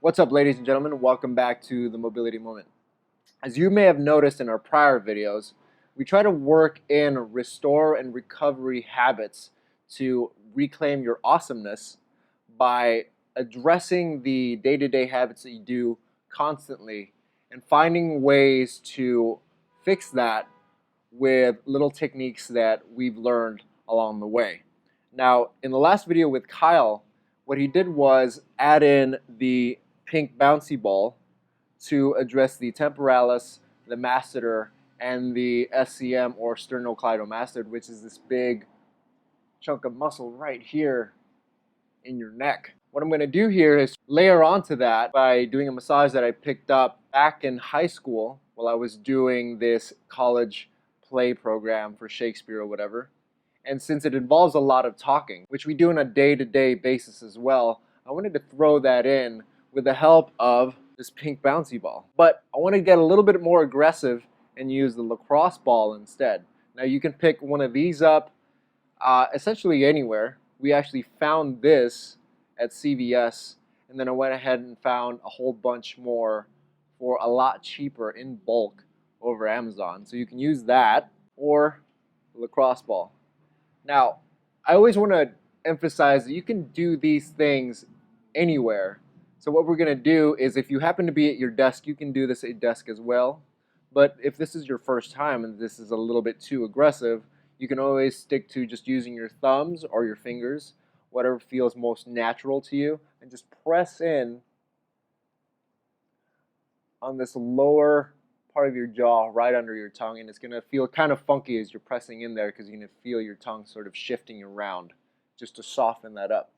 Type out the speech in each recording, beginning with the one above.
What's up, ladies and gentlemen? Welcome back to the Mobility Moment. As you may have noticed in our prior videos, we try to work in restore and recovery habits to reclaim your awesomeness by addressing the day-to-day habits that you do constantly and finding ways to fix that with little techniques that we've learned along the way. Now, in the last video with Kyle, what he did was add in the pink bouncy ball to address the temporalis, the masseter, and the SCM or sternocleidomastoid, which is this big chunk of muscle right here in your neck. What I'm going to do here is layer onto that by doing a massage that I picked up back in high school while I was doing this college play program for Shakespeare or whatever. And since it involves a lot of talking, which we do on a day-to-day basis as well, I wanted to throw that in with the help of this pink bouncy ball. But I want to get a little bit more aggressive and use the lacrosse ball instead. Now you can pick one of these up essentially anywhere. We actually found this at CVS, and then I went ahead and found a whole bunch more for a lot cheaper in bulk over Amazon. So you can use that or the lacrosse ball. Now, I always want to emphasize that you can do these things anywhere. So what we're going to do is, if you happen to be at your desk, you can do this at your desk as well. But if this is your first time and this is a little bit too aggressive, you can always stick to just using your thumbs or your fingers, whatever feels most natural to you, and just press in on this lower part of your jaw right under your tongue, and it's going to feel kind of funky as you're pressing in there because you're going to feel your tongue sort of shifting around just to soften that up.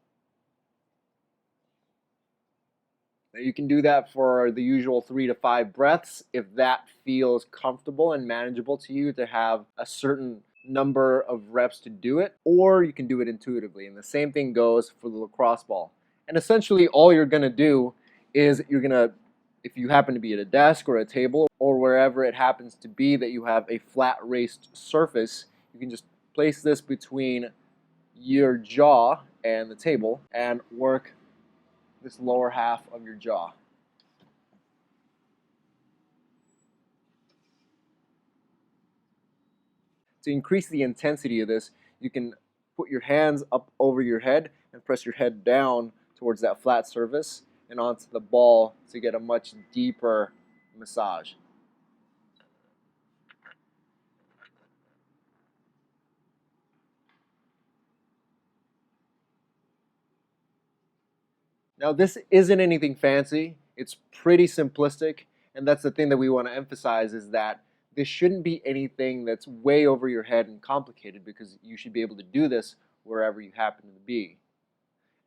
Now you can do that for the usual 3 to 5 breaths if that feels comfortable and manageable to you to have a certain number of reps to do it, or you can do it intuitively, and the same thing goes for the lacrosse ball. And essentially all you're going to do is you're going to, if you happen to be at a desk or a table or wherever it happens to be that you have a flat raised surface, you can just place this between your jaw and the table and work this lower half of your jaw. To increase the intensity of this, you can put your hands up over your head and press your head down towards that flat surface and onto the ball to get a much deeper massage. Now this isn't anything fancy, it's pretty simplistic, and that's the thing that we want to emphasize, is that this shouldn't be anything that's way over your head and complicated, because you should be able to do this wherever you happen to be.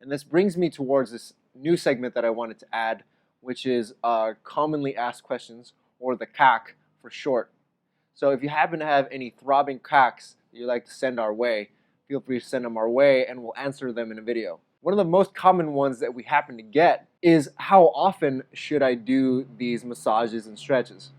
And this brings me towards this new segment that I wanted to add, which is commonly asked questions, or the CAC for short. So if you happen to have any throbbing CACs that you'd like to send our way, feel free to send them our way and we'll answer them in a video. One of the most common ones that we happen to get is, how often should I do these massages and stretches?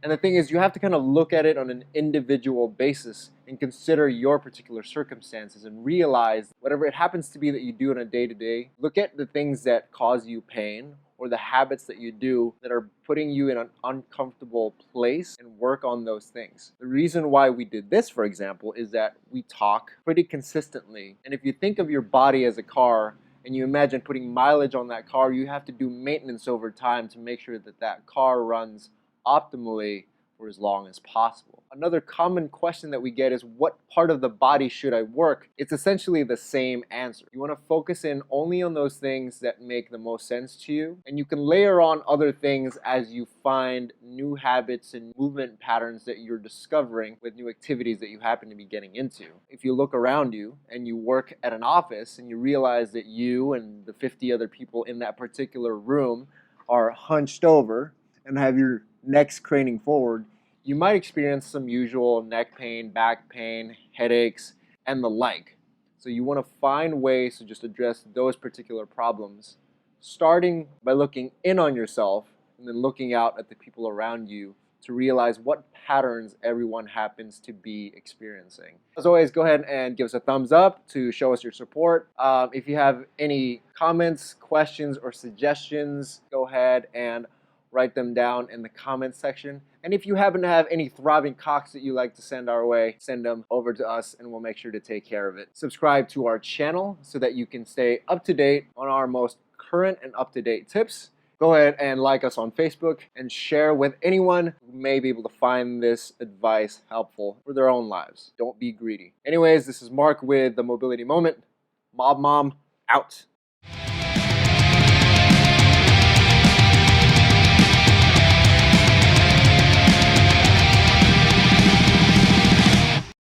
And the thing is, you have to kind of look at it on an individual basis and consider your particular circumstances and realize whatever it happens to be that you do on a day-to-day, look at the things that cause you pain or the habits that you do that are putting you in an uncomfortable place and work on those things. The reason why we did this, for example, is that we talk pretty consistently. And if you think of your body as a car and you imagine putting mileage on that car, you have to do maintenance over time to make sure that that car runs optimally for as long as possible. Another common question that we get is, what part of the body should I work? It's essentially the same answer. You want to focus in only on those things that make the most sense to you, and you can layer on other things as you find new habits and movement patterns that you're discovering with new activities that you happen to be getting into. If you look around you and you work at an office and you realize that you and the 50 other people in that particular room are hunched over and have your necks craning forward, you might experience some usual neck pain, back pain, headaches, and the like. So you want to find ways to just address those particular problems, starting by looking in on yourself and then looking out at the people around you to realize what patterns everyone happens to be experiencing. As always, go ahead and give us a thumbs up to show us your support. If you have any comments, questions, or suggestions, go ahead and write them down in the comments section. And if you happen to have any thriving cocks that you like to send our way, send them over to us and we'll make sure to take care of it. Subscribe to our channel so that you can stay up to date on our most current and up-to-date tips. Go ahead and like us on Facebook and share with anyone who may be able to find this advice helpful for their own lives. Don't be greedy. Anyways, this is Mark with The Mobility Moment. Mob Mom out.